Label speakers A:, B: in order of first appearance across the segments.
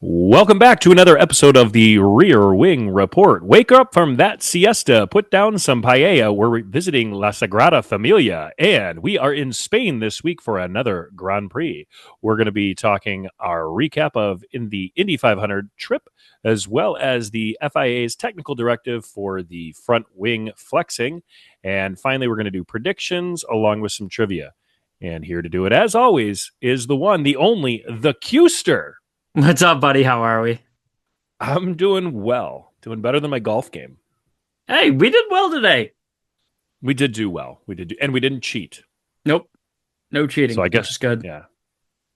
A: Welcome back to another episode of the Rear Wing Report. Wake up from that siesta, put down some paella. We're visiting La Sagrada Familia, and we are in Spain this week for another Grand Prix. We're going to be talking our recap of in the Indy 500 trip, as well as the FIA's technical directive for the front wing flexing. And finally, we're going to do predictions along with some trivia. And here to do it, as always, is the one, the only, the Qster.
B: What's up, buddy? How are we?
A: I'm doing well. Doing better than my golf game.
B: Hey, we did well today.
A: We did do well. And we didn't cheat.
B: Nope. No cheating.
A: So I guess
B: which is good.
A: Yeah.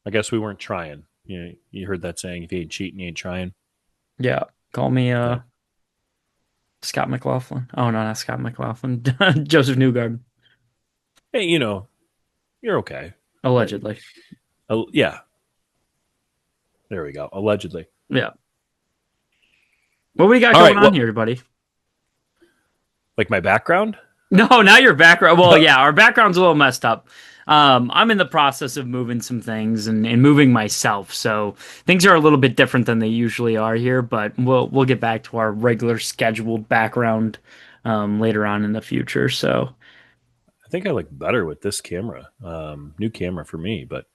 A: I guess we weren't trying. You heard that saying, if you ain't cheating, you ain't trying.
B: Yeah. Call me Scott McLaughlin. Oh, no, not Scott McLaughlin. Joseph Newgarden.
A: Hey, you're okay.
B: Allegedly.
A: Yeah. There we go. Allegedly.
B: Yeah. What we got going on here, buddy?
A: Like my background?
B: No, not your background. Well, yeah, our background's a little messed up. I'm in the process of moving some things and moving myself, so things are a little bit different than they usually are here. But we'll get back to our regular scheduled background later on in the future. So
A: I think I look better with this camera. New camera for me, but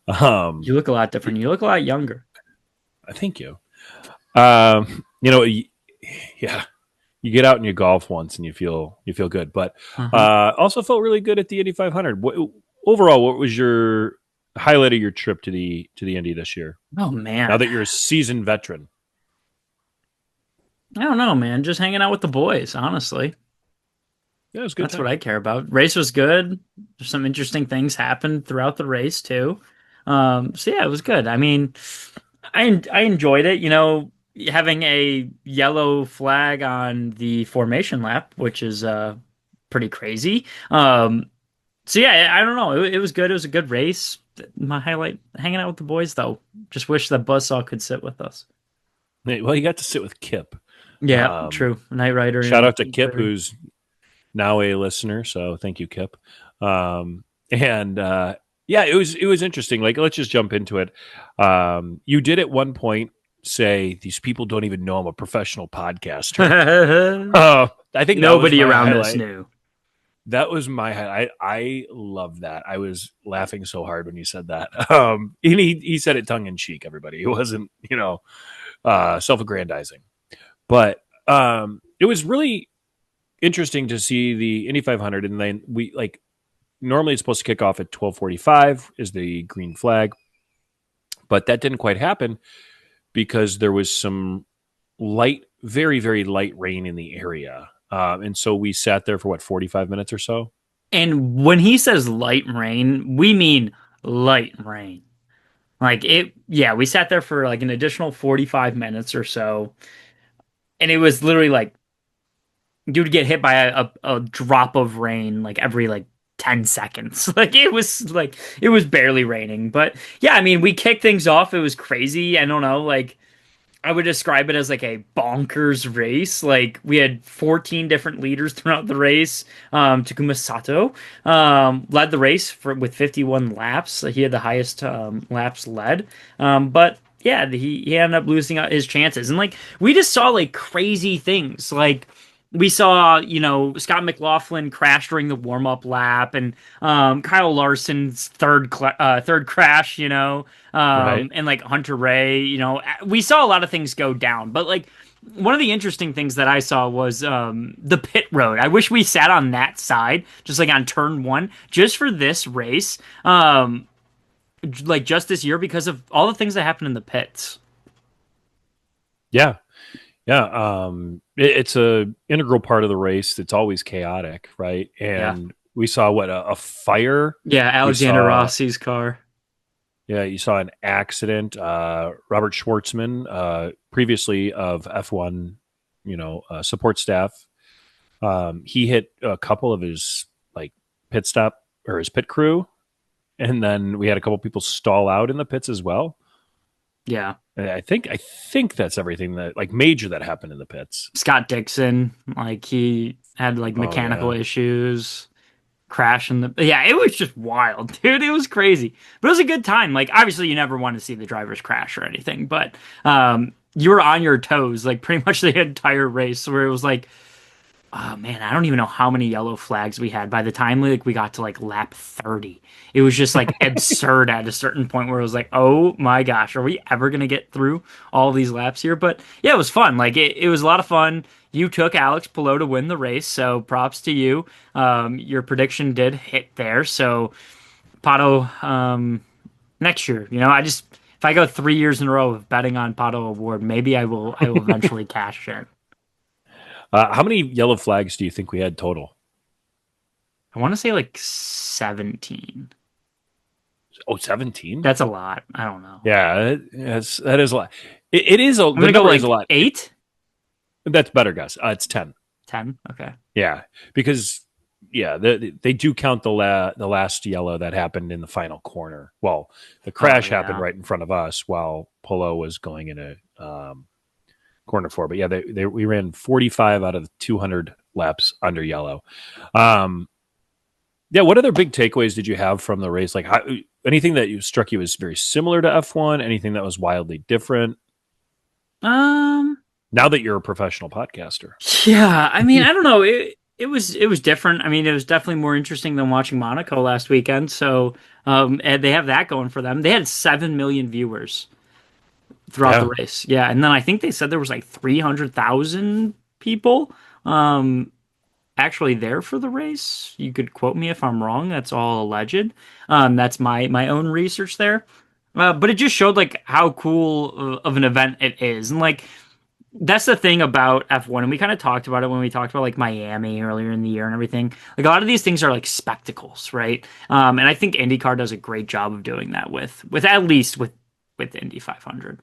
B: you look a lot different. You look a lot younger.
A: Thank you. Yeah, you get out and you golf once and you feel good, but also felt really good at the Indy 500. Overall, what was your highlight of your trip to the Indy this year?
B: Oh man!
A: Now that you're a seasoned veteran,
B: I don't know, man. Just hanging out with the boys, honestly.
A: Yeah, it was good.
B: That's what I care about. Race was good. There's some interesting things happened throughout the race too. So yeah, it was good. I mean, I enjoyed it. Having a yellow flag on the formation lap, which is pretty crazy. So yeah, I don't know. It was good. It was a good race. My highlight, hanging out with the boys, though. Just wish that Buzzsaw could sit with us.
A: Well, you got to sit with Kip.
B: Yeah, true. Night Rider.
A: Shout out to Kip, who's now a listener. So thank you, Kip. Yeah, it was interesting. Like, let's just jump into it. You did at one point say these people don't even know I'm a professional podcaster. I think
B: nobody around us knew.
A: That was my highlight. I love that. I was laughing so hard when you said that. And he said it tongue in cheek. Everybody, it wasn't self-aggrandizing, but it was really interesting to see the Indy 500, and then normally it's supposed to kick off at 12:45 is the green flag, but that didn't quite happen because there was some light, very, very light rain in the area. And so we sat there for 45 minutes or so.
B: And when he says light rain, we mean light rain. We sat there for like an additional 45 minutes or so. And it was literally like you would get hit by a drop of rain like every 10 seconds. It was barely raining. But yeah, I mean, we kicked things off. It was crazy. I don't know, I would describe it as like a bonkers race. We had 14 different leaders throughout the race. Takuma Sato led the race with 51 laps. He had the highest laps led. But yeah, he ended up losing out his chances. And we just saw crazy things. We saw, Scott McLaughlin crash during the warm-up lap, and Kyle Larson's third crash,
A: Right.
B: and Hunter Ray, we saw a lot of things go down. But one of the interesting things that I saw was the pit road. I wish we sat on that side, just on turn one, just for this race, just this year, because of all the things that happened in the pits.
A: Yeah. Yeah, it's a integral part of the race. It's always chaotic, right? And we saw a fire.
B: Yeah, Alexander Rossi's car.
A: Yeah, you saw an accident. Robert Schwartzman, previously of F1, support staff, he hit a couple of his pit stop or his pit crew, and then we had a couple people stall out in the pits as well.
B: Yeah.
A: I think that's everything that major that happened in the pits.
B: Scott Dixon, he had mechanical issues. crash in the yeah, it was just wild, dude. It was crazy, but it was a good time. Like obviously, you never want to see the drivers crash or anything, but you were on your toes like pretty much the entire race, where it was like, oh man, I don't even know how many yellow flags we had by the time we got to like lap 30. It was just like absurd at a certain point where it was like, oh my gosh, are we ever gonna get through all these laps here? But yeah, it was fun. Like it was a lot of fun. You took Alex Palou to win the race, so props to you. Your prediction did hit there. So Pato, next year, I just if I go 3 years in a row of betting on Pato Award, maybe I will eventually cash in.
A: How many yellow flags do you think we had total?
B: I want to say like 17.
A: Oh, 17?
B: That's a lot. I don't know.
A: Yeah, that is a lot. It is a.
B: I'm
A: The
B: gonna go
A: number
B: like
A: is a lot.
B: 8,
A: That's better guess. It's 10.
B: 10. Okay.
A: Yeah, because they do count the last yellow that happened in the final corner. Well, the crash happened
B: Yeah.
A: right in front of us while Polo was going in a corner 4. But yeah, we ran 45 out of the 200 laps under yellow. Yeah, what other big takeaways did you have from the race? Like anything that struck you as very similar to F1? Anything that was wildly different?
B: Um.
A: Now that you're a professional podcaster.
B: Yeah. I mean, I don't know. It was different. I mean, it was definitely more interesting than watching Monaco last weekend. So, and they have that going for them. They had 7 million viewers throughout
A: Yeah.
B: the race. Yeah, and then I think they said there was like 300,000 people actually there for the race. You could quote me if I'm wrong. That's all alleged. That's my own research there. But it just showed like how cool of an event it is, and like that's the thing about F1, and we kind of talked about it when we talked about like Miami earlier in the year and everything. Like a lot of these things are like spectacles, right? And I think IndyCar does a great job of doing that with at least with Indy 500.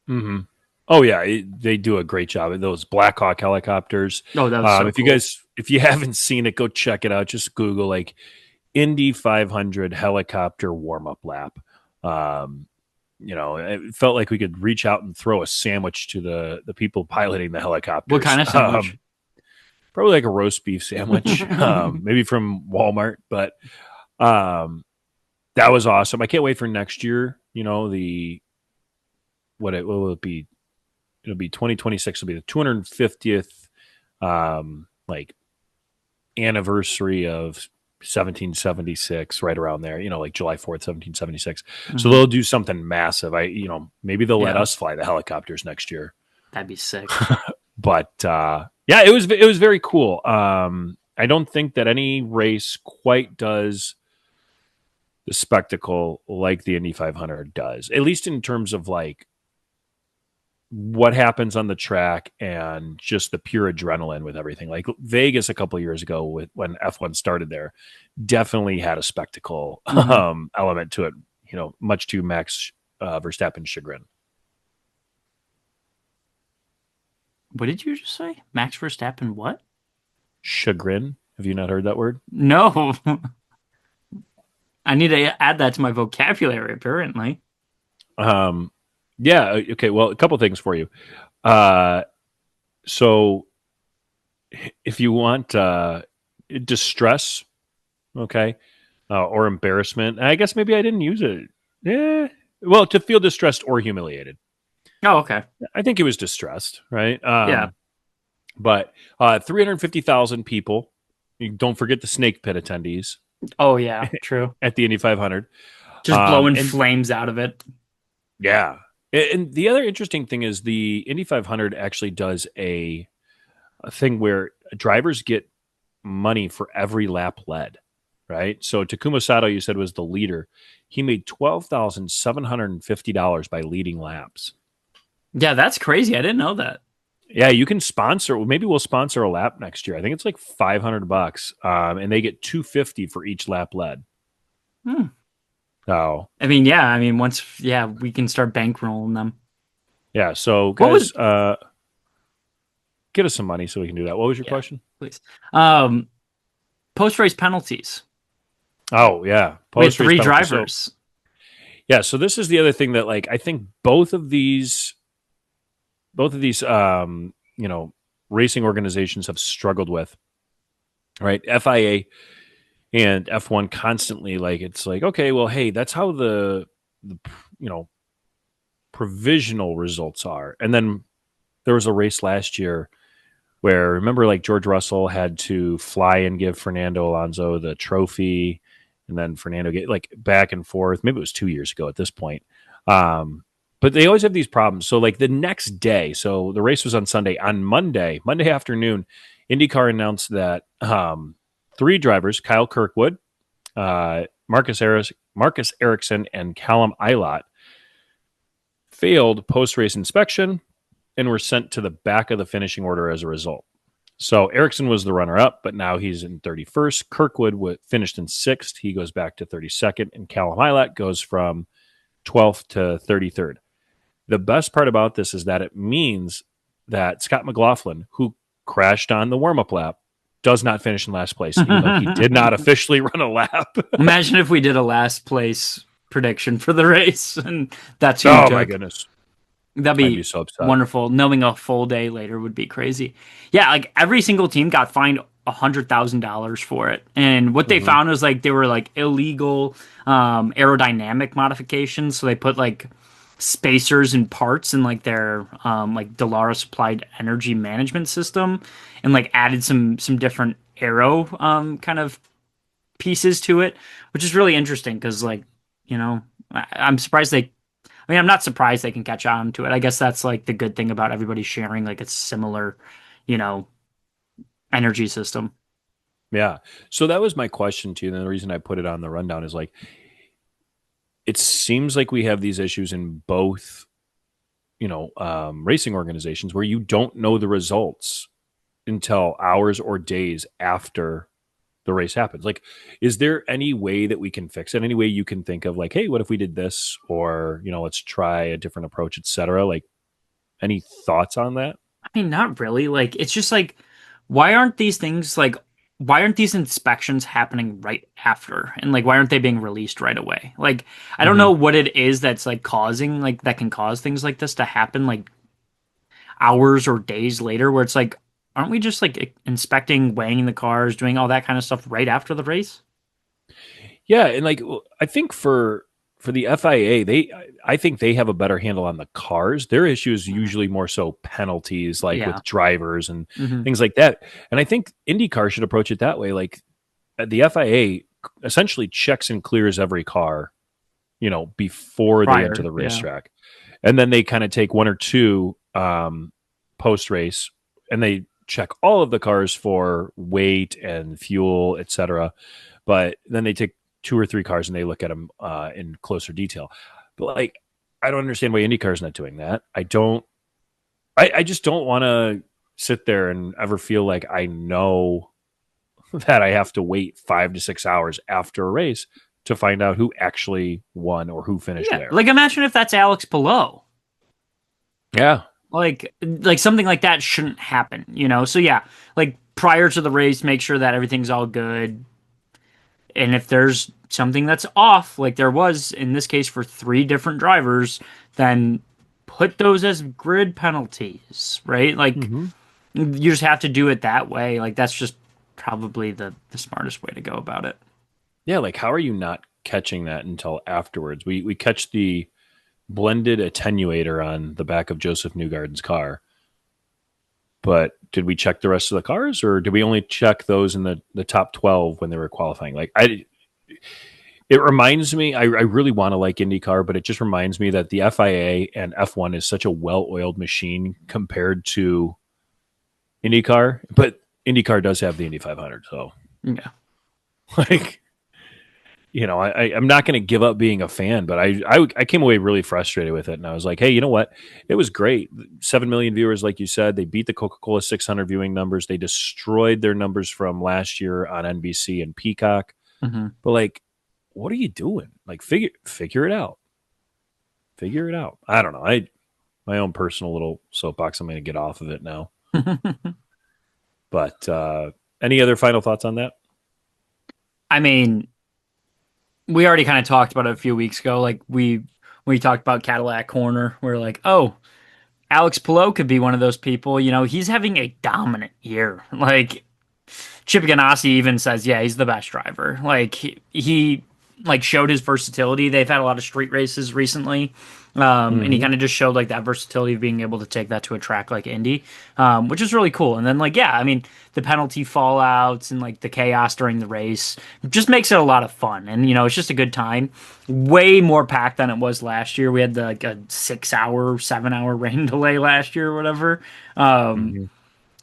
A: Mm-hmm. Oh yeah, they do a great job. Those Black Hawk helicopters.
B: Oh, that was so
A: If you
B: cool.
A: if you haven't seen it, go check it out. Just Google like Indy 500 helicopter warm up lap. It felt like we could reach out and throw a sandwich to the people piloting the helicopters.
B: What kind of sandwich?
A: Probably like a roast beef sandwich, maybe from Walmart. But that was awesome. I can't wait for next year. What will it be? It'll be 2026. It'll be the 250th like anniversary of 1776, right around there, like July 4th, 1776. So they'll do something massive. Maybe they'll let
B: Yeah.
A: us fly the helicopters next year.
B: That'd be sick.
A: But yeah, it was very cool. I don't think that any race quite does the spectacle like the Indy 500 does, at least in terms of like what happens on the track and just the pure adrenaline with everything. Like Vegas a couple of years ago when F1 started there definitely had a spectacle element to it, much to Max Verstappen's chagrin.
B: What did you just say? Max Verstappen what?
A: Chagrin. Have you not heard that word?
B: No. I need to add that to my vocabulary, apparently.
A: Yeah. Okay. Well, a couple things for you. So if you want distress, okay, or embarrassment, I guess maybe I didn't use it. Yeah. Well, to feel distressed or humiliated.
B: Oh, okay.
A: I think he was distressed, right?
B: Yeah.
A: But 350,000 people. You don't forget the snake pit attendees
B: Oh, yeah. True.
A: at the Indy 500.
B: Just blowing
A: and-
B: flames out of it.
A: Yeah. And the other interesting thing is the Indy 500 actually does a thing where drivers get money for every lap led, right? So Takuma Sato, you said, was the leader. He made $12,750 by leading laps.
B: Yeah, that's crazy. I didn't know that.
A: Yeah, you can sponsor. Maybe we'll sponsor a lap next year. I think it's like $500, and they get $250 for each lap led. So
B: I mean, yeah. I mean, we can start bankrolling them.
A: yeah. So
B: What
A: guys,
B: was-
A: get us some money so we can do that. What was your question?
B: Please. Post-race penalties.
A: Oh yeah,
B: We had
A: Post-race
B: 3
A: penalty. So-
B: drivers.
A: yeah, so this is the other thing that like I think both of these racing organizations have struggled with. Right? FIA And F1 constantly like it's like, okay, well, hey, that's how the you know provisional results are. And then there was a race last year where remember like George Russell had to fly and give Fernando Alonso the trophy, and then Fernando get like back and forth. Maybe it was 2 years ago at this point. But they always have these problems. So like the next day, so the race was on Sunday. On Monday afternoon, IndyCar announced that three drivers, Kyle Kirkwood, Marcus Ericsson, and Callum Ilott, failed post-race inspection and were sent to the back of the finishing order as a result. So Ericsson was the runner-up, but now he's in 31st. Kirkwood finished in 6th. He goes back to 32nd, and Callum Ilott goes from 12th to 33rd. The best part about this is that it means that Scott McLaughlin, who crashed on the warm-up lap, does not finish in last place, even though he did not officially run a lap.
B: Imagine if we did a last place prediction for the race, and that's who
A: oh, my goodness.
B: That'd be
A: so upset.
B: Wonderful. Knowing a full day later would be crazy. Yeah, like every single team got fined $100,000 for it, and what they found was like they were like illegal aerodynamic modifications. So they put like spacers and parts in like their like Dallara applied energy management system, and like added some different aero kind of pieces to it, which is really interesting because like I'm surprised I'm not surprised they can catch on to it. I guess that's like the good thing about everybody sharing like a similar, energy system.
A: Yeah. So that was my question to you. And the reason I put it on the rundown is like, it seems like we have these issues in both, racing organizations where you don't know the results until hours or days after the race happens. Like, is there any way that we can fix it? Any way you can think of like, hey, what if we did this? Or, let's try a different approach, etc. Like, any thoughts on that?
B: I mean, not really. Like, it's just like, why aren't these inspections happening right after? And like, why aren't they being released right away? Like, I don't know what it is that's like causing, like, that can cause things like this to happen, like, hours or days later, where it's like, aren't we just like inspecting, weighing the cars, doing all that kind of stuff right after the race?
A: Yeah, and like I think for the FIA, I think they have a better handle on the cars. Their issue is usually more so penalties, like
B: Yeah.
A: with drivers and
B: Mhm.
A: things like that. And I think IndyCar should approach it that way. Like the FIA essentially checks and clears every car, before they enter
B: Prior,
A: the
B: yeah.
A: racetrack, and then they kind of take one or two post race, and they check all of the cars for weight and fuel, etc. But then they take two or three cars and they look at them in closer detail. But like, I don't understand why IndyCar's not doing that. I just don't want to sit there and ever feel like I know that I have to wait 5 to 6 hours after a race to find out who actually won or who finished
B: Yeah.
A: where.
B: Like, imagine if that's Alex Palou.
A: Yeah.
B: Like something like that shouldn't happen, So yeah, like prior to the race, make sure that everything's all good. And if there's something that's off, like there was in this case for 3 different drivers, then put those as grid penalties, right? Like you just have to do it that way. Like that's just probably the smartest way to go about it.
A: Yeah. Like, how are you not catching that until afterwards? We catch the blended attenuator on the back of Joseph Newgarden's car. But did we check the rest of the cars, or did we only check those in the top 12 when they were qualifying? Like, it reminds me, I really want to like IndyCar, but it just reminds me that the FIA and F1 is such a well-oiled machine compared to IndyCar. But IndyCar does have the Indy 500, so
B: Yeah.
A: like, I'm not going to give up being a fan, but I came away really frustrated with it. And I was like, hey, you know what? It was great. 7 million viewers, like you said. They beat the Coca-Cola 600 viewing numbers. They destroyed their numbers from last year on NBC and Peacock.
B: Mm-hmm.
A: But like, what are you doing? Like, figure it out. Figure it out. I don't know. My own personal little soapbox. I'm going to get off of it now. But any other final thoughts on that?
B: I mean, we already kind of talked about it a few weeks ago. Like we talked about Cadillac Corner. We're like, oh, Alex Palou could be one of those people. He's having a dominant year. Like Chip Ganassi even says, yeah, he's the best driver. Like he like showed his versatility. They've had a lot of street races recently. And he
A: Hmm.
B: kind of just showed like that versatility of being able to take that to a track like Indy, which is really cool. And then like, yeah, I mean, the penalty fallouts and like the chaos during the race just makes it a lot of fun. And it's just a good time. Way more packed than it was last year. We had like a 6 hour, 7 hour rain delay last year or whatever. Um,
A: Hmm.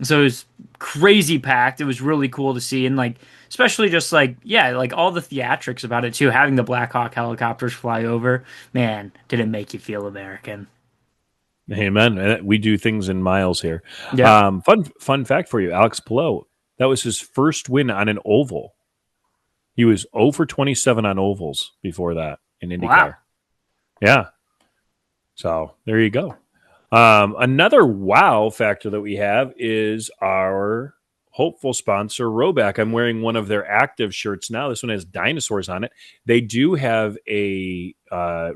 B: so it was crazy packed. It was really cool to see. And like, especially just like, yeah, like all the theatrics about it too, having the Black Hawk helicopters fly over, man, did it make you feel American?
A: Amen. We do things in miles here.
B: Yeah.
A: Fun fact for you, Alex Palou. That was his first win on an oval. He was 0 for 27 on ovals before that in
B: Wow.
A: IndyCar. Yeah. So there you go. Another wow factor that we have is our hopeful sponsor, Roback. I'm wearing one of their active shirts now. This one has dinosaurs on it. They do have a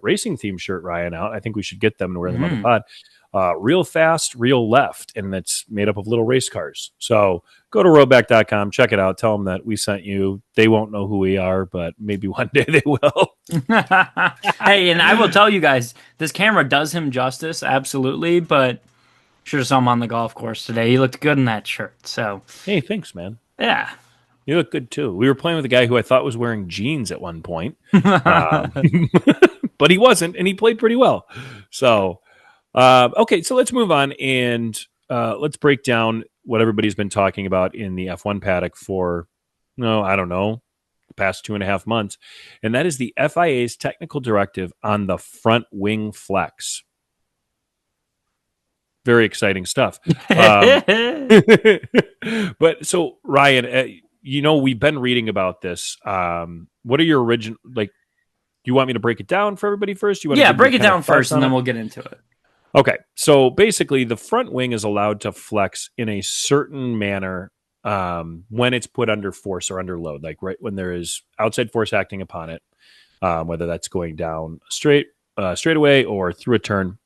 A: racing theme shirt, Ryan, out. I think we should get them and wear them on the
B: Hmm.
A: pod. Real fast, real left, and it's made up of little race cars. So go to roback.com, check it out, tell them that we sent you. They won't know who we are, but maybe one day they will.
B: Hey, and I will tell you guys, this camera does him justice, absolutely, but should have saw him on the golf course today. He looked good in that shirt. So,
A: Hey, thanks, man.
B: yeah.
A: You look good too. We were playing with a guy who I thought was wearing jeans at one point, um, but he wasn't, and he played pretty well. So, okay, so let's move on and let's break down what everybody's been talking about in the F1 paddock for, no, I don't know, the past 2.5 months, and that is the FIA's technical directive on the front wing flex. Very exciting stuff. But so Ryan, we've been reading about this. What are your original like? Do you want me to break it down for everybody first? You want to
B: Yeah,
A: give your
B: break it
A: kind of
B: down
A: thoughts
B: first and
A: on
B: then
A: it?
B: we'll get into it.
A: Okay, so basically, the front wing is allowed to flex in a certain manner when it's put under force or under load, like right when there is outside force acting upon it, whether that's going down straight away or through a turn.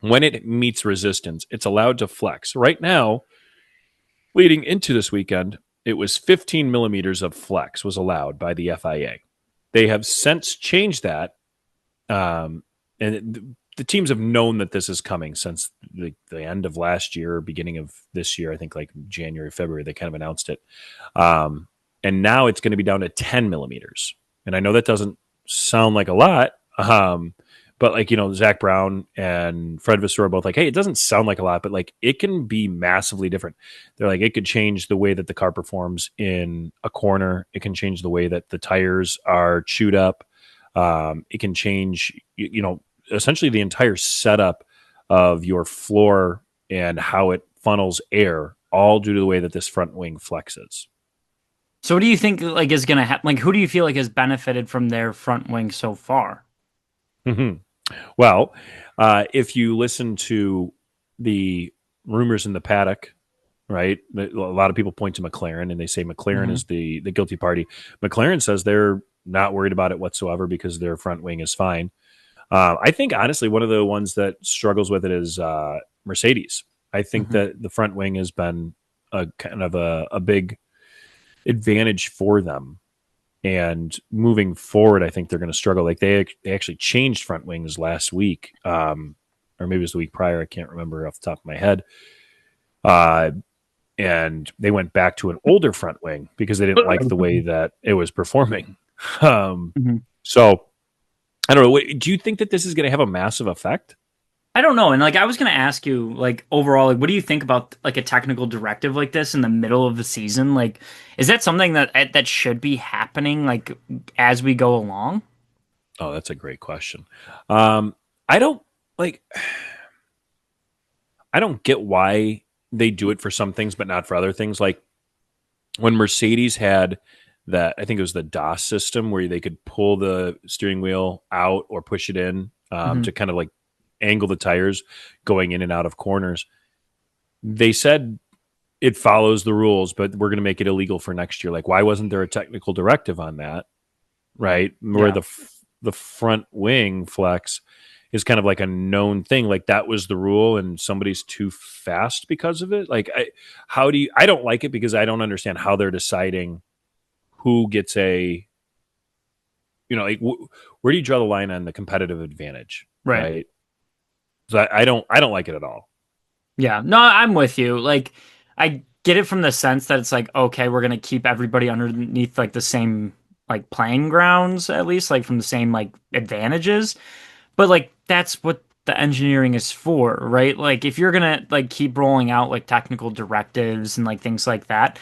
A: When it meets resistance, it's allowed to flex. Right now, leading into this weekend, it was 15 millimeters of flex was allowed by the FIA. They have since changed that, and the teams have known that this is coming since the end of last year, beginning of this year. I think like January, February, they kind of announced it, and now it's going to be down to 10 millimeters. And I know that doesn't sound like a lot, but like Zach Brown and Fred Vasseur are both like, hey, it doesn't sound like a lot, but like it can be massively different. They're like, it could change the way that the car performs in a corner. It can change the way that the tires are chewed up. It can change, essentially the entire setup of your floor and how it funnels air, all due to the way that this front wing flexes.
B: So what do you think like is gonna happen? Like who do you feel like has benefited from their front wing so far?
A: Mm-hmm. Well, if you listen to the rumors in the paddock, right? A lot of people point to McLaren and they say McLaren
B: Hmm.
A: is the guilty party. McLaren says they're not worried about it whatsoever because their front wing is fine. I think honestly, one of the ones that struggles with it is Mercedes. I think
B: Hmm.
A: that the front wing has been a kind of a big advantage for them. And moving forward, I think they're going to struggle. Like they actually changed front wings last week, or maybe it was the week prior. I can't remember off the top of my head. Uh, and they went back to an older front wing because they didn't like the way that it was performing. Um,
B: Hmm.
A: so I don't know. Do you think that this is going to have a massive effect?
B: I don't know. And like I was gonna ask you, like overall, like what do you think about like a technical directive like this in the middle of the season? Like, is that something that should be happening like as we go along?
A: Oh, that's a great question. I don't like. I don't get why they do it for some things, but not for other things. Like when Mercedes had that, I think it was the DOS system where they could pull the steering wheel out or push it in
B: Hmm.
A: to kind of like angle the tires going in and out of corners. They said it follows the rules, but we're going to make it illegal for next year. Like, why wasn't there a technical directive on that? Right, where
B: Yeah.
A: the front wing flex is kind of like a known thing. Like that was the rule, and somebody's too fast because of it. Like, I don't like it because I don't understand how they're deciding who gets a, like, where do you draw the line on the competitive advantage,
B: Right.
A: right? So I don't like it at all.
B: Yeah. No, I'm with you. Like, I get it from the sense that it's like, okay, we're gonna keep everybody underneath like the same like playing grounds, at least, like from the same like advantages. But like that's what the engineering is for, right? Like if you're gonna like keep rolling out like technical directives and like things like that,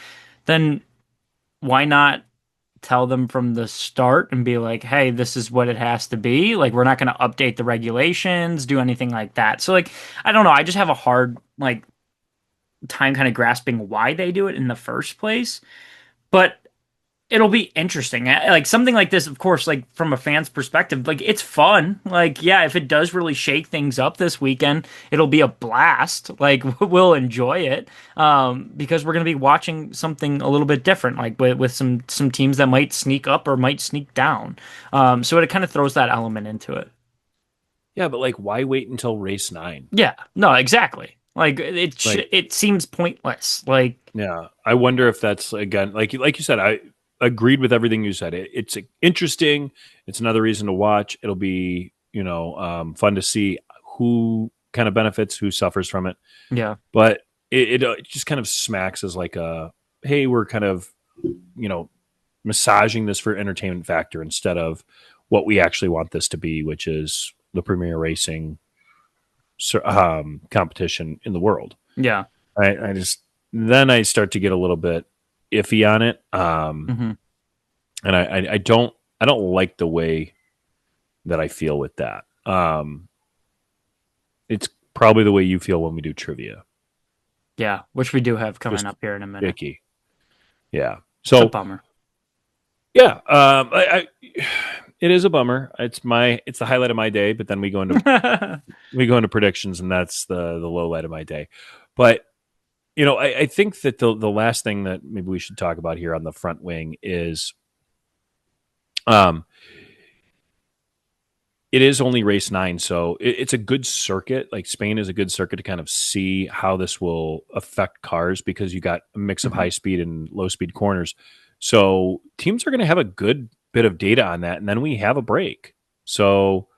B: then why not tell them from the start and be like, hey, this is what it has to be. Like we're not gonna update the regulations, do anything like that. So like I don't know, I just have a hard like time kind of grasping why they do it in the first place. But it'll be interesting. Like something like this, of course, like from a fan's perspective, like it's fun. Like, yeah, if it does really shake things up this weekend, it'll be a blast. Like we'll enjoy it. Because we're gonna be watching something a little bit different, like with some teams that might sneak up or might sneak down. So it kind of throws that element into it.
A: Yeah, but like, why wait until race 9?
B: Yeah, no, exactly. Like
A: Like,
B: it seems pointless. Like
A: yeah, I wonder if that's again, like you said, I agreed with everything you said. It's interesting. It's another reason to watch. It'll be fun to see who kind of benefits, who suffers from it.
B: yeah,
A: But it just kind of smacks as like a, hey, we're kind of massaging this for entertainment factor instead of what we actually want this to be, which is the premier racing competition in the world.
B: yeah.
A: I just then I start to get a little bit iffy on it,
B: Hmm.
A: and I don't like the way that I feel with that. It's probably the way you feel when we do trivia.
B: Yeah, which we do have coming
A: Just
B: up here in a minute.
A: icky. Yeah.
B: It's a
A: So
B: bummer.
A: yeah, it is a bummer. It's the highlight of my day, but then we go into predictions, and that's the low light of my day. But I think that the last thing that maybe we should talk about here on the front wing is, um, it is only race 9, so it's a good circuit. Like Spain is a good circuit to kind of see how this will affect cars because you got a mix of
B: Mhm.
A: high speed and low speed corners. So teams are going to have a good bit of data on that, and then we have a break. So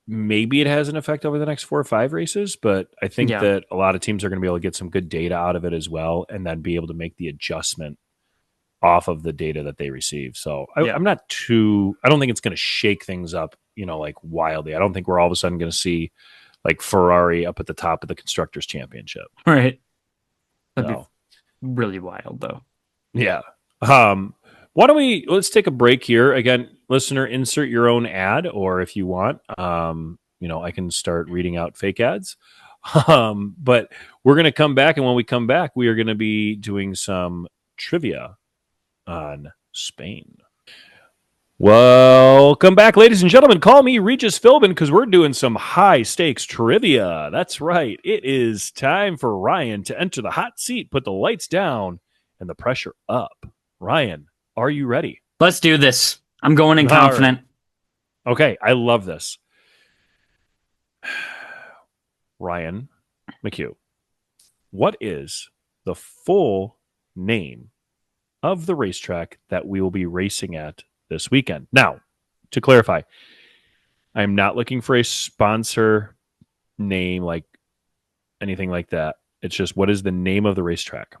A: maybe it has an effect over the next 4 or 5 races, but I think
B: Yeah,
A: that a lot of teams are going to be able to get some good data out of it as well, and then be able to make the adjustment off of the data that they receive. So
B: yeah.
A: I'm not too. I don't think it's going to shake things up, like wildly. I don't think we're all of a sudden going to see like Ferrari up at the top of the constructors championship.
B: Right. That'd be
A: No.
B: really wild though.
A: Yeah. Why don't let's take a break here again, listener. Insert your own ad, or if you want, I can start reading out fake ads. But we're going to come back, and when we come back, we are going to be doing some trivia on Spain. Welcome back, ladies and gentlemen. Call me Regis Philbin because we're doing some high stakes trivia. That's right. It is time for Ryan to enter the hot seat, put the lights down, and the pressure up. Ryan, are you ready?
B: Let's do this. I'm going in
A: All right.
B: confident.
A: Okay, I love this. Ryan McHugh, what is the full name of the racetrack that we will be racing at this weekend? Now, to clarify, I'm not looking for a sponsor name, like anything like that. It's just, what is the name of the racetrack?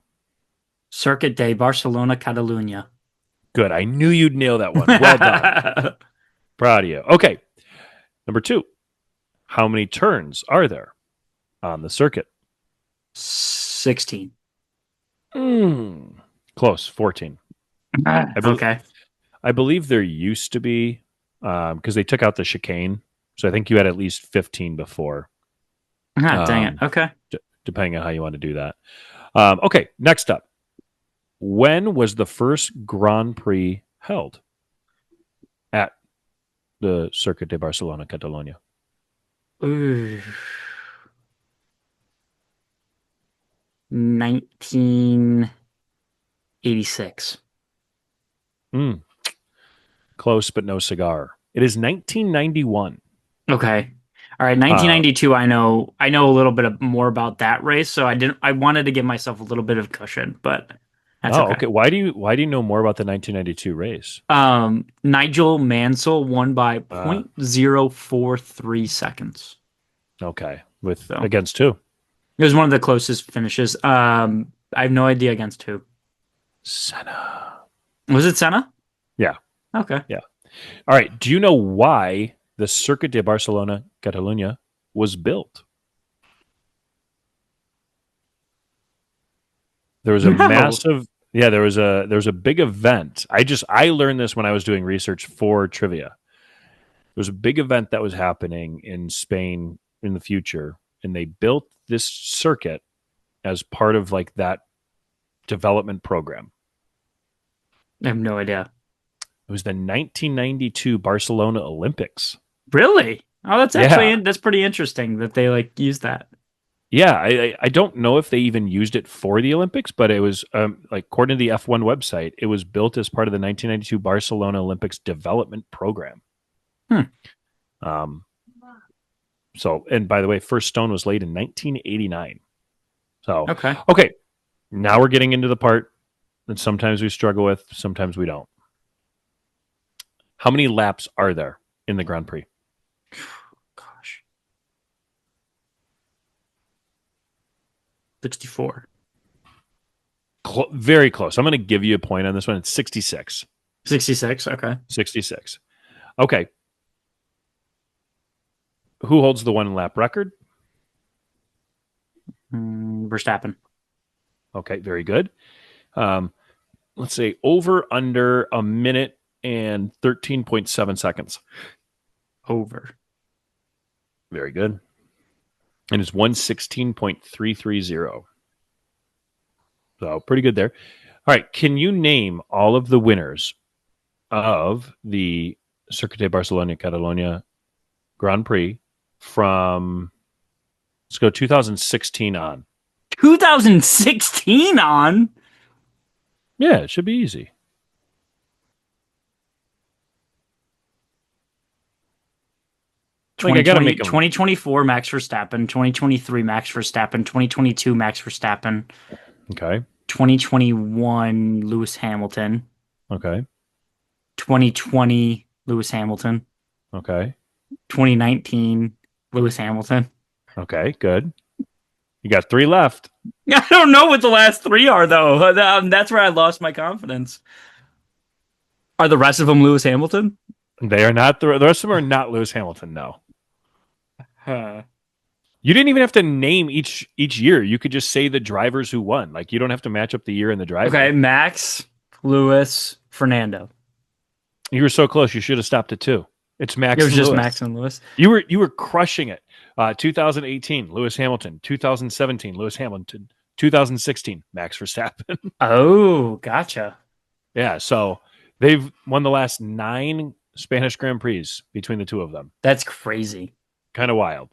B: Circuit de Barcelona-Catalunya.
A: Good. I knew you'd nail that one. Well done. Proud of you. Okay. Number 2. How many turns are there on the circuit?
B: 16.
A: Close. 14.
B: Okay.
A: I believe there used to be, because they took out the chicane. So I think you had at least 15 before,
B: Ah, dang it. Okay.
A: depending on how you want to do that. Okay. Next up. When was the first Grand Prix held at the Circuit de Barcelona-Catalunya?
B: Ooh. 1986.
A: Close, but no cigar. It is 1991.
B: Okay. All right, 1992. I know a little bit more about that race, so I wanted to give myself a little bit of cushion, but that's
A: Oh,
B: okay.
A: okay. Why do you know more about the 1992 race?
B: Nigel Mansell won by
A: Uh,
B: 0.043 seconds.
A: okay. With
B: So
A: against who?
B: it was one of the closest finishes. I have no idea against who.
A: Senna.
B: Was it Senna?
A: Yeah.
B: Okay.
A: Yeah. All right. Do you know why the Circuit de Barcelona-Catalunya was built? There was a
B: No.
A: massive yeah, there was a big event. I learned this when I was doing research for trivia. There was a big event that was happening in Spain in the future, and they built this circuit as part of like that development program.
B: I have no idea.
A: It was the 1992 Barcelona Olympics.
B: Really? Oh,
A: Yeah.
B: that's pretty interesting that they like use that.
A: Yeah, I don't know if they even used it for the Olympics, but it was like according to the F1 website, it was built as part of the 1992 Barcelona Olympics development program.
B: Hmm.
A: Um, so, and by the way, first stone was laid in 1989. So,
B: Okay.
A: okay, now we're getting into the part that sometimes we struggle with, sometimes we don't. How many laps are there in the Grand Prix?
B: Gosh. 64.
A: Very close. I'm going to give you a point on this one. It's 66.
B: 66. Okay.
A: 66. Okay. Who holds the one lap record?
B: Verstappen.
A: Okay, very good. Um, let's say over under a minute and 13.7 seconds.
B: Over.
A: Very good. And it's 116.330. So pretty good there. All right. Can you name all of the winners of the Circuit de Barcelona-Catalunya Grand Prix from, let's go 2016 on?
B: 2016 on?
A: Yeah, it should be easy. Like I got to
B: 2020,
A: make them.
B: 2024 Max Verstappen, 2023 Max Verstappen, 2022 Max Verstappen,
A: Okay.
B: 2021 Lewis Hamilton,
A: Okay.
B: 2020 Lewis Hamilton,
A: Okay.
B: 2019 Lewis Hamilton.
A: Okay. Good. You got three left.
B: I don't know what the last three are though. That's where I lost my confidence. Are the rest of them Lewis Hamilton?
A: They are not the rest of them are not Lewis Hamilton. No,
B: Huh.
A: you didn't even have to name each year. You could just say the drivers who won. Like you don't have to match up the year and the
B: Okay,
A: driver.
B: Max, Lewis, Fernando.
A: You were so close. You should have stopped at two. It's
B: It
A: Max
B: was
A: and
B: just
A: Lewis.
B: Max and Lewis.
A: You were crushing it. 2018, Lewis Hamilton. 2017, Lewis Hamilton. 2016, Max Verstappen.
B: Oh, gotcha.
A: Yeah, so they've won the last 9 Spanish Grand Prix between the two of them.
B: That's crazy.
A: Kind of wild.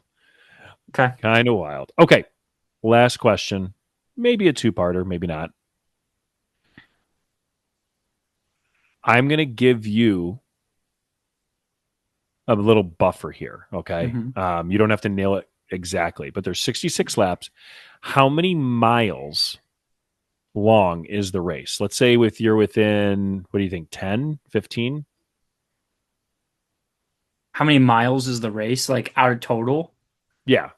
B: Okay.
A: Kind of wild. Okay, last question. Maybe a two-parter, maybe not. I'm going to give you a little buffer here. Okay.
B: hmm
A: You don't have to nail it exactly, but there's 66 laps. How many miles long is the race? Let's say you're within, what do you think, 10, 15?
B: How many miles is the race? Like our total?
A: Yeah.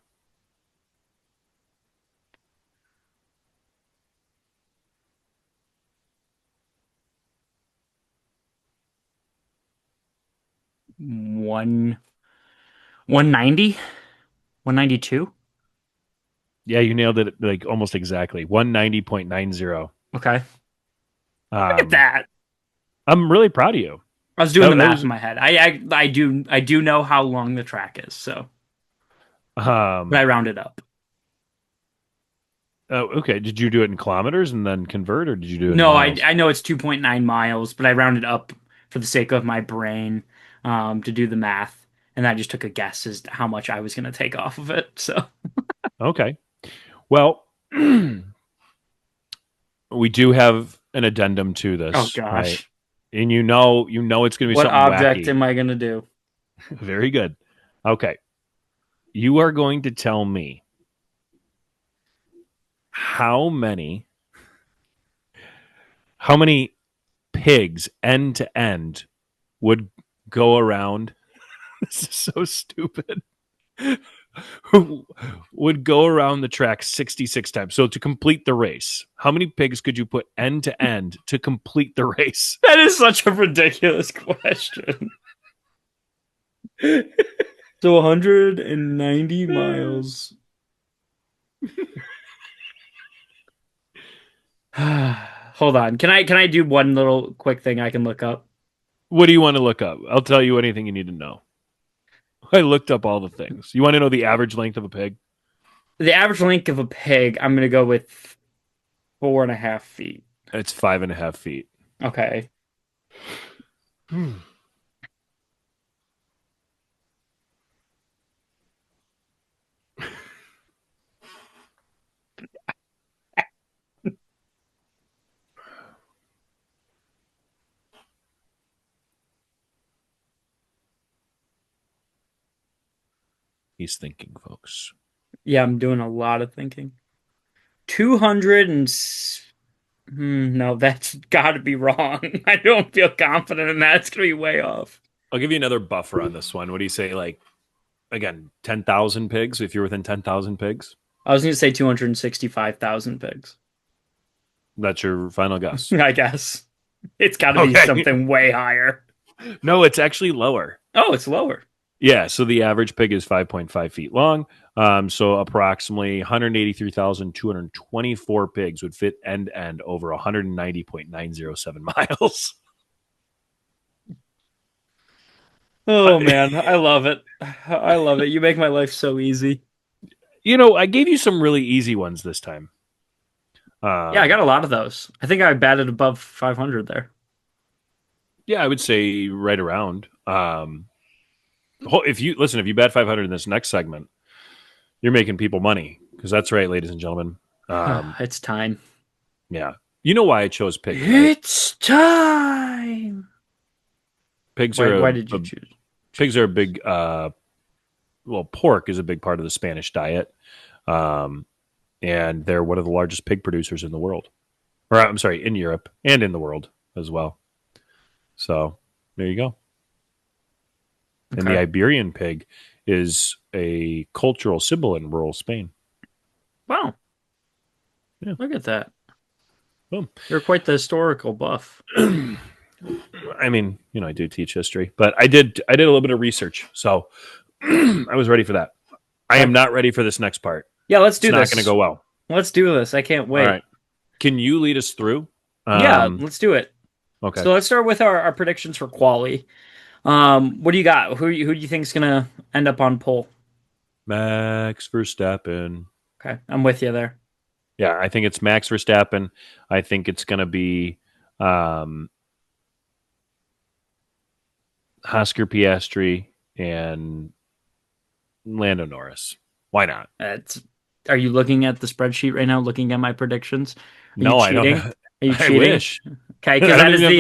B: 190? 192?
A: Yeah, you nailed it like almost exactly. 190.90.
B: Okay. Look at
A: Um,
B: that.
A: I'm really proud of you.
B: I was doing
A: That,
B: the
A: that
B: math
A: was
B: in my head. I do know how long the track is, so but I
A: um
B: rounded up.
A: oh, okay. Did you do it in kilometers and then convert, or did you do it in
B: No,
A: miles?
B: I know it's 2.9 miles, but I rounded up for the sake of my brain to do the math, and I just took a guess as to how much I was going to take off of it. So,
A: Okay. Well, we do have an addendum to
B: oh
A: this, right?
B: gosh,
A: And you know it's going to be
B: what
A: something
B: object
A: wacky.
B: am I going to do?
A: Very good. Okay. You are going to tell me how many pigs end to end would go around. This is so stupid. Who would go around the track 66 times. So to complete the race, how many pigs could you put end to end to complete the race?
B: That is such a ridiculous question. So 190 miles. Hold on. Can I do one little quick thing I can look up?
A: What do you want to look up? I'll tell you anything you need to know. I looked up all the things. You want to know the average length of a pig?
B: The average length of a pig, I'm gonna go with 4.5 feet.
A: It's 5.5 feet.
B: Okay.
A: He's thinking, folks.
B: Yeah, I'm doing a lot of thinking. 200 and no, that's got to be wrong. I don't feel confident in that. It's gonna be way off.
A: I'll give you another buffer on this one. What do you say? Like, again, 10,000 pigs, if you're within 10,000 pigs?
B: I was gonna say 265,000 pigs.
A: That's your final guess.
B: I guess it's got to be something way higher.
A: No, it's actually lower.
B: Oh, it's lower.
A: Yeah, so the average pig is 5.5 feet long. So approximately 183,224 pigs would fit end to end over 190.907 miles.
B: Oh man, I love it. I love it. You make my life so easy.
A: You know, I gave you some really easy ones this time.
B: Yeah, I got a lot of those. I think I batted above 500 there.
A: Yeah, I would say right around. If you bat 500 in this next segment, you're making people money, because that's right, ladies and gentlemen.
B: It's time.
A: Yeah, you know why I chose pigs? Right?
B: It's time.
A: Pigs
B: Why did you choose?
A: Pigs are a big. Pork is a big part of the Spanish diet, and they're one of the largest pig producers in the world. Or I'm sorry, in Europe and in the world as well. So there you go. Okay. And the Iberian pig is a cultural symbol in rural Spain.
B: Wow.
A: Yeah.
B: Look at that.
A: Boom.
B: You're quite the historical buff.
A: I mean, I do teach history, but I did a little bit of research, so I was ready for that. I am not ready for this next part.
B: Yeah, let's do this.
A: It's not going to go well.
B: Let's do this. I can't wait.
A: All right. Can you lead us through?
B: Yeah, let's do it.
A: Okay.
B: So let's start with our predictions for quali. What do you got? Who do you think is going to end up on pole?
A: Max Verstappen.
B: Okay, I'm with you there.
A: Yeah, I think it's Max Verstappen. I think it's going to be Oscar Piastri and Lando Norris. Why not?
B: Are you looking at the spreadsheet right now, looking at my predictions?
A: No, I don't.
B: Are you cheating?
A: I wish.
B: Okay, because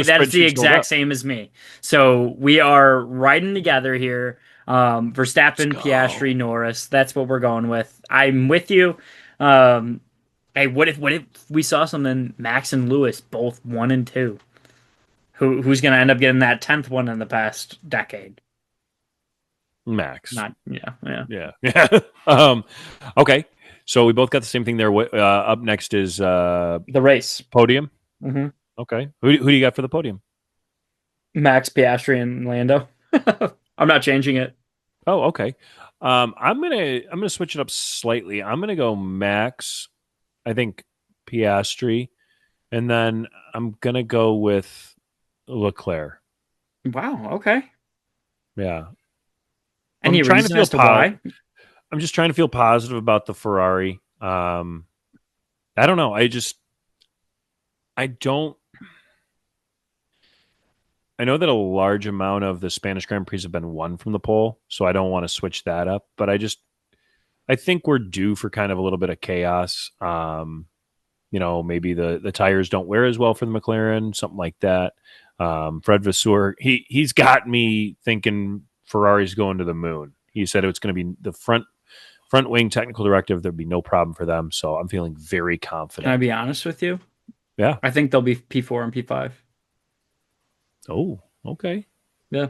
B: that is the exact same as me. So we are riding together here. Verstappen, Piastri, Norris. That's what we're going with. I'm with you. Hey, what if we saw something? Max and Lewis, both 1 and 2. Who's going to end up getting that 10th one in the past decade?
A: Max.
B: Yeah.
A: Okay. So we both got the same thing there. Up next is
B: the race
A: podium.
B: Mm-hmm.
A: Okay. Who do you got for the podium?
B: Max, Piastri, and Lando. I'm not changing it.
A: Oh, okay. I'm gonna switch it up slightly. I'm gonna go Max. I think Piastri, and then I'm gonna go with Leclerc.
B: Wow. Okay.
A: Yeah.
B: Any reason as to why?
A: I'm just trying to feel positive about the Ferrari. I don't know. I know that a large amount of the Spanish Grand Prix have been won from the pole, so I don't want to switch that up. But I think we're due for kind of a little bit of chaos. Maybe the tires don't wear as well for the McLaren, something like that. Fred Vasseur, he's got me thinking Ferrari's going to the moon. He said it's going to be the front wing technical directive. There'd be no problem for them. So I'm feeling very
B: Can I
A: confident.
B: be honest with you?
A: Yeah.
B: I think they'll be P4 and P5.
A: Oh, okay.
B: Yeah.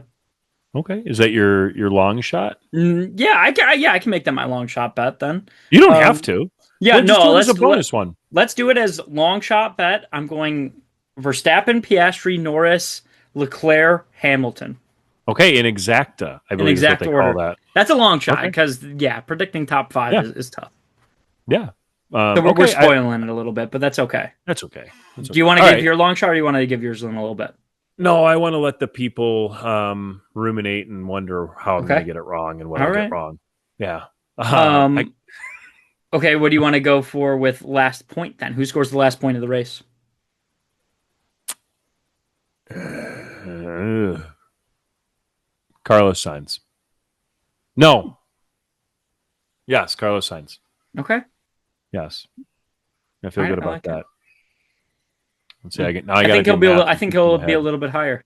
A: Okay. Is that your long shot?
B: Yeah, I can make that my long shot bet then.
A: You don't have to.
B: Yeah,
A: Just do
B: no,
A: it as a bonus one.
B: let's do it as long shot bet. I'm going Verstappen, Piastri, Norris, Leclerc, Hamilton.
A: Okay, in exacta, I
B: In
A: believe is what
B: exact
A: they
B: order.
A: call that.
B: That's a long shot
A: Okay.
B: because predicting top 5
A: Yeah.
B: is tough.
A: Yeah.
B: So we're
A: okay,
B: spoiling it a little bit, but that's okay.
A: that's okay. That's
B: Do you
A: okay.
B: want to
A: All
B: give
A: right.
B: your long shot, or do you want to give yours in a little bit?
A: No, I want to let the people ruminate and wonder how I'm going to
B: Okay.
A: get it wrong and what
B: All
A: I'll
B: right.
A: get wrong. Yeah.
B: Okay, what do you want to go for with last point then? Who scores the last point of the race?
A: Carlos Sainz. No. Yes, Carlos Sainz.
B: Okay.
A: Yes. I feel
B: All right,
A: good
B: I
A: about
B: like it.
A: that. Let's see. I
B: think he'll be. I think he'll be a little bit higher.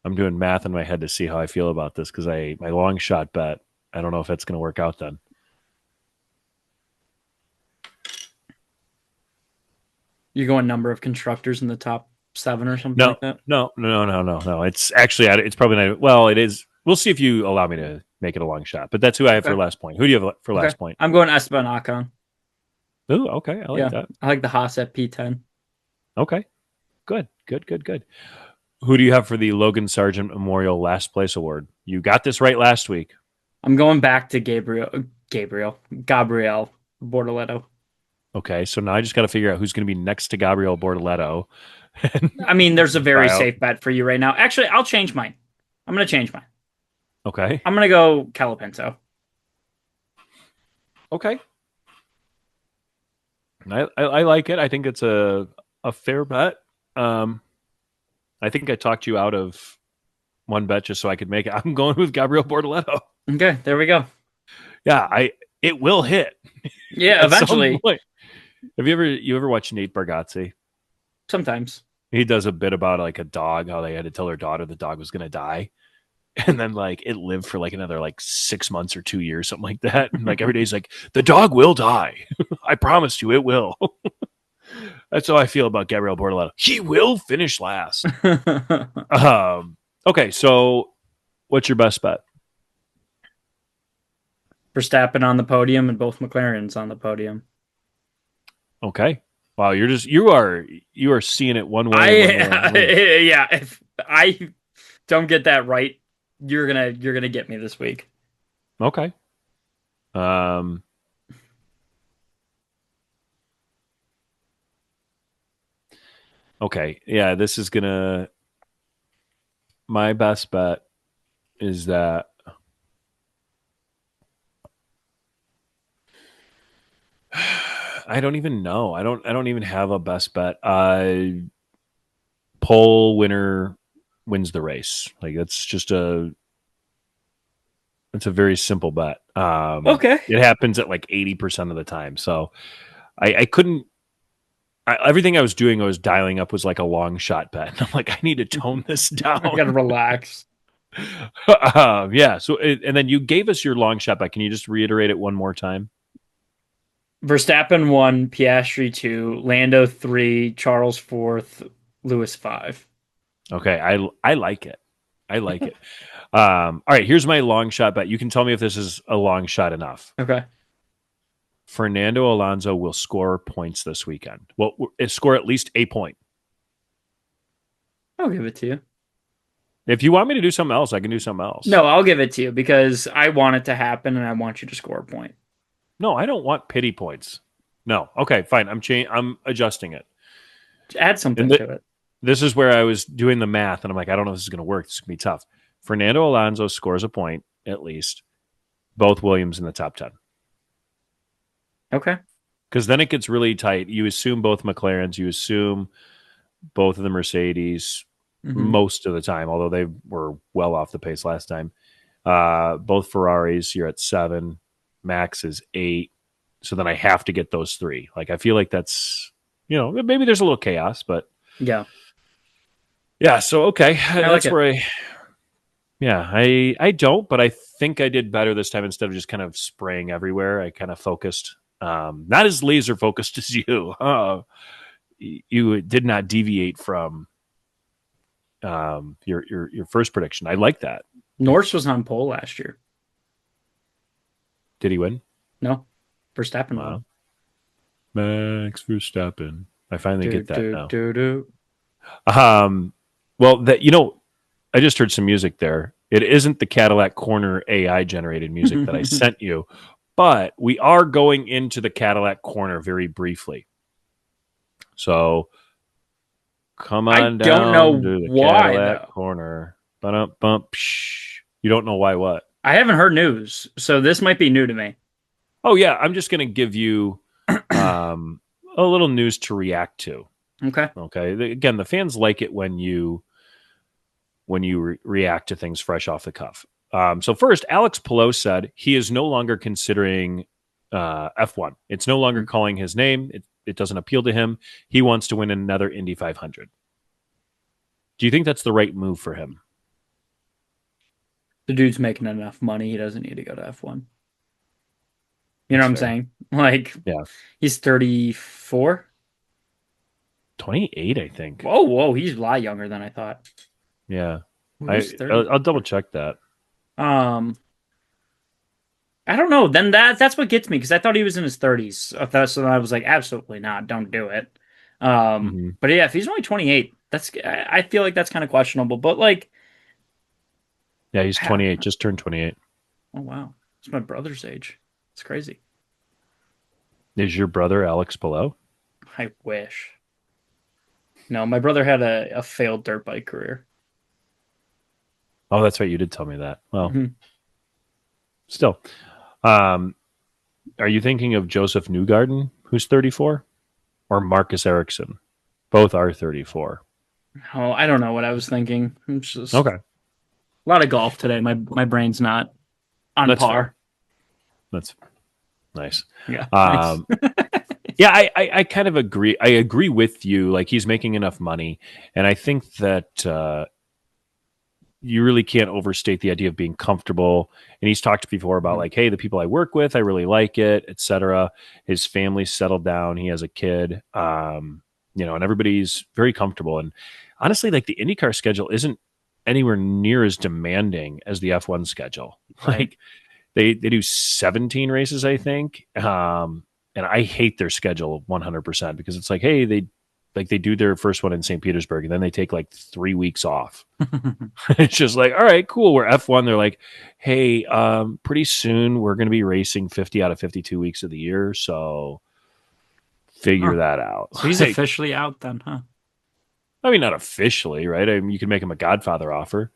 A: I'm doing math in my head to see how I feel about this because my long shot bet. I don't know if that's going to work out then.
B: You're going number of constructors in the top 7 or something like that?
A: No. It's actually, it's probably not. Well, it is. We'll see if you allow me to make it a long shot. But that's who I have for last point. Who do you have for last point?
B: I'm going Esteban Ocon.
A: Oh, okay. I like that.
B: I like the Haas at P10.
A: Okay. Good. Who do you have for the Logan Sargent Memorial Last Place Award? You got this right last week.
B: I'm going back to Gabriel Bortoleto.
A: Okay, so now I just got to figure out who's going to be next to Gabriel Bortoleto.
B: I mean, there's a very safe bet for you right now. Actually, I'll change mine. I'm going to change mine.
A: Okay.
B: I'm going to go Calapinto.
A: Okay. I like it. I think it's a fair bet. I think I talked you out of one bet just so I could make it. I'm going with Gabriel Bortoleto.
B: Okay, there we go.
A: Yeah, it will hit.
B: Yeah, eventually.
A: Have you ever watched Nate Bargatze?
B: Sometimes.
A: He does a bit about like a dog, how they had to tell their daughter the dog was going to die. And then like it lived for like another like 6 months or 2 years, something like that. And like every day he's like, the dog will die. I promise you it will. That's how I feel about Gabriel Bortoleto. He will finish last. Okay, so what's your best bet?
B: Verstappen on the podium and both McLarens on the podium.
A: Okay. Wow, you are seeing it one way.
B: Yeah, if I don't get that right, you're gonna get me this week.
A: Okay. Okay. Yeah, this is gonna. My best bet is that I don't even know. I don't even have a best bet. Pole winner wins the race. Like it's a very simple bet.
B: Okay.
A: It happens at like 80% of the time. So I couldn't. Everything I was doing, I was dialing up was like a long shot bet. I'm like, I need to tone this down.
B: I gotta relax.
A: Yeah. So and then you gave us your long shot bet. Can you just reiterate it one more time?
B: Verstappen 1, Piastri 2, Lando 3, Charles 4th, Lewis 5.
A: Okay, I like it. I like it. All right, here's my long shot bet. You can tell me if this is a long shot enough.
B: Okay.
A: Fernando Alonso will score points this weekend. Well, score at least a point.
B: I'll give it to you.
A: If you want me to do something else, I can do something else.
B: No, I'll give it to you because I want it to happen and I want you to score a point.
A: No, I don't want pity points. No. Okay, fine. I'm adjusting it.
B: Add something to it.
A: This is where I was doing the math, and I'm like, I don't know if this is going to work. This is going to be tough. Fernando Alonso scores a point, at least. Both Williams in the top 10.
B: Okay.
A: Because then it gets really tight. You assume both McLarens. You assume both of the Mercedes most of the time, although they were well off the pace last time. Both Ferraris, you're at 7. Max is 8. So then I have to get those 3. Like, I feel like that's, maybe there's a little chaos, but
B: yeah.
A: Yeah, so okay. That's where Yeah, I don't, but I think I did better this time. Instead of just kind of spraying everywhere, I kind of focused, not as laser focused as you. You did not deviate from your first prediction. I like that.
B: Norris was on pole last year.
A: Did he win?
B: No, Verstappen won.
A: Wow. Max Verstappen. I finally
B: Do,
A: get that
B: do,
A: now.
B: do, do.
A: Um, well, that I just heard some music there. It isn't the Cadillac Corner AI generated music that I sent you, but we are going into the Cadillac Corner very briefly. So come
B: I
A: on
B: don't
A: down
B: know
A: to the
B: why
A: Cadillac
B: though.
A: Corner. Bump, bump, psh. You don't know why what?
B: I haven't heard news, so this might be new to me.
A: Oh yeah, I'm just going to give you a little news to react to.
B: Okay.
A: Okay. Again, the fans like it when you react to things fresh off the cuff. So first, Alex Palou said he is no longer considering F1. It's no longer calling his name. It doesn't appeal to him. He wants to win another Indy 500. Do you think that's the right move for him?
B: The dude's making enough money. He doesn't need to go to F1. You know
A: That's
B: what I'm
A: fair.
B: saying? Like,
A: Yeah.
B: he's 34.
A: 28, I think.
B: Whoa, whoa, he's a lot younger than I thought.
A: Yeah.
B: Who's
A: I'll double
B: 34?
A: check that.
B: Um, I don't know. Then that's what gets me because I thought he was in his 30s. So I was like, absolutely not. Don't do it.
A: Hmm.
B: But yeah, if he's only 28, I feel like that's kind of questionable. But like,
A: Yeah, he's 28, just turned 28.
B: oh wow, it's my brother's age. It's crazy.
A: Is your brother Alex Palou?
B: I wish. No, my brother had a failed dirt bike career.
A: Oh, that's right. You did tell me that. Well,
B: Mhm.
A: still. Um, are you thinking of Joseph Newgarden, who's 34, or Marcus Ericsson? Both are 34.
B: Oh, I don't know what I was thinking. It's just
A: Okay,
B: a lot of golf today. My brain's not on
A: that's fair.
B: par.
A: That's nice.
B: Yeah, nice.
A: Um, yeah, I kind of agree. I agree with you. Like he's making enough money, and I think that you really can't overstate the idea of being comfortable. And he's talked before about
B: Mhm.
A: like, hey, the people I work with, I really like it, etc. His family's settled down. He has a kid, and everybody's very comfortable. And honestly, like the IndyCar schedule isn't anywhere near as demanding as the F1 schedule.
B: Right.
A: Like they do 17 races, I think. And I hate their schedule 100% because it's like, hey, they do their first one in St. Petersburg and then they take like 3 weeks off. It's just like, all right, cool. We're F1. They're like, hey, pretty soon we're going to be racing 50 out of 52 weeks of the year. So
B: Huh.
A: figure that out.
B: So he's
A: Like,
B: officially out then, huh?
A: I mean, not officially, right? I mean, you can make him a Godfather offer,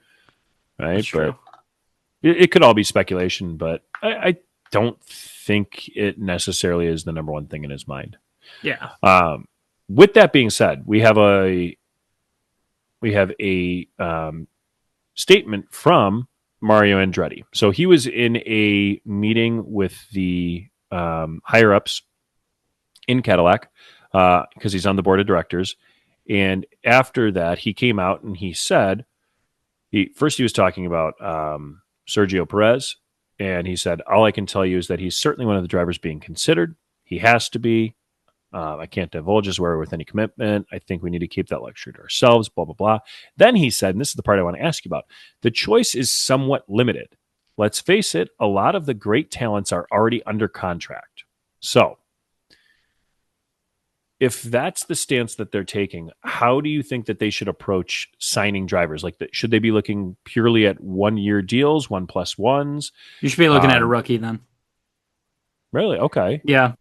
B: That's
A: right?
B: true.
A: But it could all be speculation, but I don't think it necessarily is the number one thing in his mind.
B: Yeah.
A: Um, with that being said, we have a statement from Mario Andretti. So he was in a meeting with the higher ups in Cadillac because he's on the board of directors. And after that, he came out and he said, he was talking about Sergio Perez. And he said, all I can tell you is that he's certainly one of the drivers being considered. He has to be. I can't divulge his where with any commitment. I think we need to keep that luxury to ourselves, blah, blah, blah. Then he said, and this is the part I want to ask you about, the choice is somewhat limited. Let's face it, a lot of the great talents are already under contract. So if that's the stance that they're taking, how do you think that they should approach signing drivers? Like, should they be looking purely at 1 year deals, 1+1s?
B: You should be looking at a
A: Um,
B: rookie then.
A: really? Okay.
B: Yeah.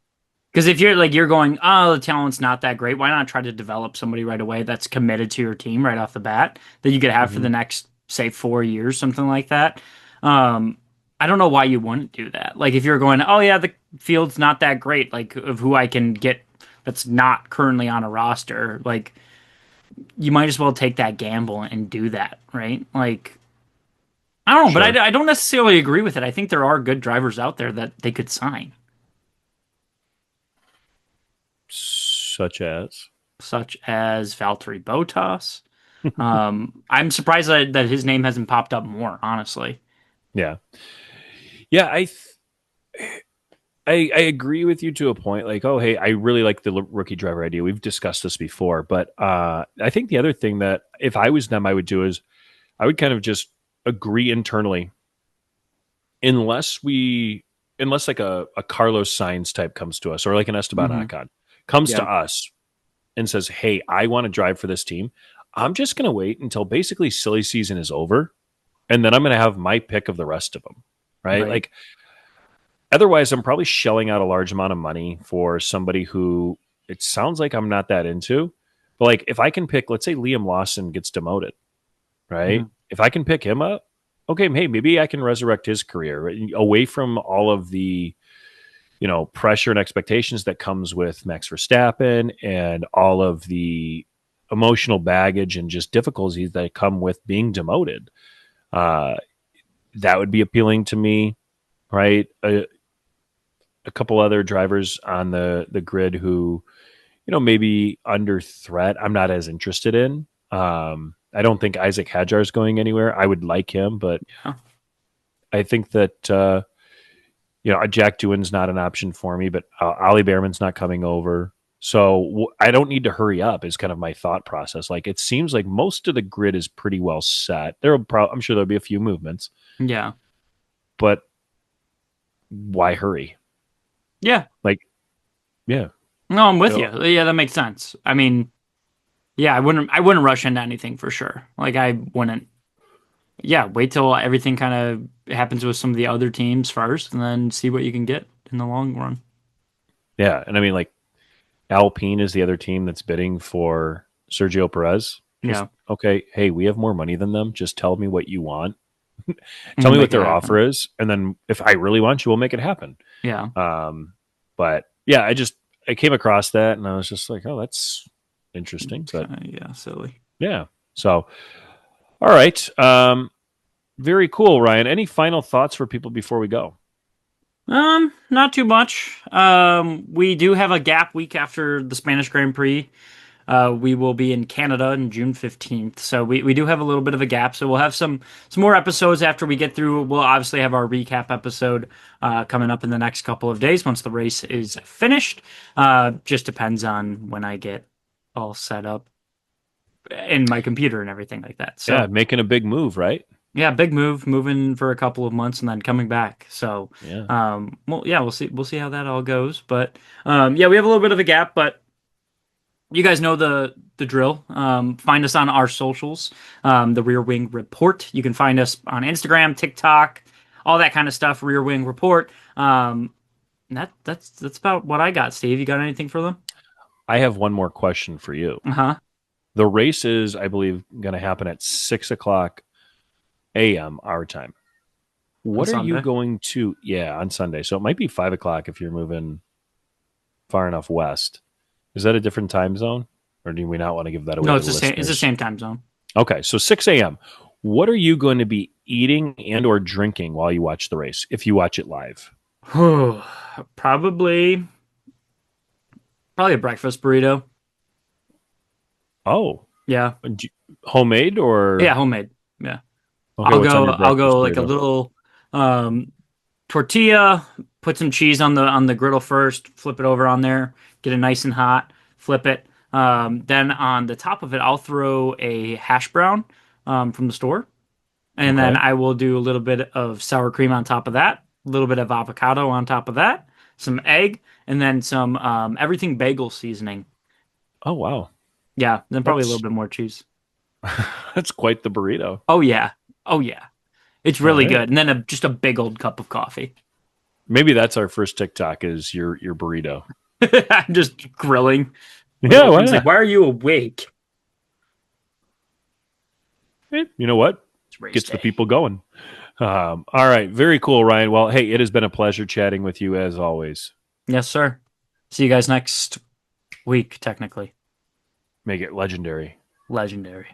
B: Because if you're going, oh, the talent's not that great, why not try to develop somebody right away that's committed to your team right off the bat that you could have for
A: Mm-hmm.
B: the next, say, 4 years, something like that. Um, I don't know why you wouldn't do that. Like if you're going, oh yeah, the field's not that great, like of who I can get that's not currently on a roster, like you might as well take that gamble and do that, right? Like I don't know, but
A: Sure.
B: I don't necessarily agree with it. I think there are good drivers out there that they could sign,
A: Such as.
B: such as Valtteri Bottas. I'm surprised that his name hasn't popped up more, honestly.
A: Yeah. Yeah, I agree with you to a point. Like, oh, hey, I really like the rookie driver idea. We've discussed this before, but I think the other thing that if I was them, I would do is I would kind of just agree internally, unless we, unless like a Carlos Sainz type comes to us, or like an Esteban
B: Hmm.
A: Ocon comes to
B: Yeah.
A: us and says, "Hey, I want to drive for this team." I'm just going to wait until basically silly season is over, and then I'm going to have my pick of the rest of them. Right?
B: Right.
A: Like, otherwise, I'm probably shelling out a large amount of money for somebody who it sounds like I'm not that into. But like, if I can pick, let's say Liam Lawson gets demoted, right?
B: Mhm.
A: If I can pick him up, okay, hey, maybe I can resurrect his career right? Away from all of the pressure and expectations that comes with Max Verstappen and all of the emotional baggage and just difficulties that come with being demoted. Uh, that would be appealing to me, right? A couple other drivers on the grid who, maybe under threat, I'm not as interested in. I don't think Isaac Hadjar is going anywhere. I would like him, but
B: Yeah.
A: I think that Jack Doohan's not an option for me, but Ollie Behrman's not coming over. So I don't need to hurry up is kind of my thought process. Like, it seems like most of the grid is pretty well set. I'm sure there'll be a few movements,
B: Yeah.
A: but why hurry?
B: Yeah.
A: Like, yeah.
B: No, I'm with
A: So,
B: you. Yeah, that makes sense. I mean, yeah, I wouldn't rush into anything for sure. Like I wouldn't. Yeah, wait till everything kind of happens with some of the other teams first, and then see what you can get in the long run.
A: yeah. And I mean, like, Alpine is the other team that's bidding for Sergio Perez. Just,
B: Yeah,
A: okay, hey, we have more money than them. Just tell me what you want.
B: and
A: Tell
B: we'll
A: me what
B: make it
A: their offer
B: happen.
A: is. And then if I really want you, we'll make it happen.
B: Yeah.
A: But yeah, I came across that and I was just like, oh, that's interesting.
B: It's
A: But
B: kind of yeah, silly.
A: yeah. So, all right. Very cool, Ryan. Any final thoughts for people before we go?
B: Not too much. We do have a gap week after the Spanish Grand Prix. We will be in Canada on June 15th. So we do have a little bit of a gap. So we'll have some more episodes after we get through. We'll obviously have our recap episode coming up in the next couple of days once the race is finished. Just depends on when I get all set up in my computer and everything like that.
A: Yeah,
B: So
A: making a big move, right?
B: yeah, big move, moving for a couple of months and then coming back. So
A: Yeah.
B: well, yeah, we'll see how that all goes. But yeah, we have a little bit of a gap, but you guys know the drill. Find us on our socials, the Rear Wing Report. You can find us on Instagram, TikTok, all that kind of stuff. Rear Wing Report. That's about what I got. Steve, you got anything for them?
A: I have one more question for you.
B: Uh huh.
A: The race is, I believe, going to happen at 6 o'clock a.m. our time.
B: On
A: What are you
B: Sunday.
A: going to, yeah, on Sunday? So it might be 5 o'clock if you're moving far enough west. Is that a different time zone? Or do we not want to give that away
B: No,
A: to
B: it's
A: the
B: the same. It's the
A: listeners?
B: same time zone.
A: Okay, so 6 a.m. What are you going to be eating and or drinking while you watch the race, if you watch it live?
B: Probably a breakfast burrito.
A: Oh,
B: Yeah.
A: homemade
B: Yeah,
A: or
B: homemade. Yeah.
A: okay?
B: I'll
A: What's on
B: go
A: your
B: I'll
A: breakfast
B: go like a
A: burrito?
B: little um tortilla, put some cheese on the griddle first, flip it over on there, get it nice and hot, flip it. Then on the top of it, I'll throw a hash brown from the store. And then
A: Okay.
B: I will do a little bit of sour cream on top of that, a little bit of avocado on top of that, some egg, and then some everything bagel seasoning.
A: Oh wow,
B: Yeah, then probably a little
A: that's
B: bit more cheese.
A: that's quite the burrito.
B: Oh yeah. Oh yeah. It's
A: All
B: really
A: right,
B: good. And then just a big old cup of coffee.
A: maybe that's our first TikTok is your burrito.
B: I'm just grilling. My
A: Yeah, why
B: girlfriend's like,
A: not?
B: "Why are you awake?"
A: You know what?
B: It's race
A: Gets the
B: day.
A: people going. All right, very cool, Ryan. Well, hey, it has been a pleasure chatting with you as always.
B: Yes, sir. See you guys next week, technically.
A: Make it legendary.
B: Legendary.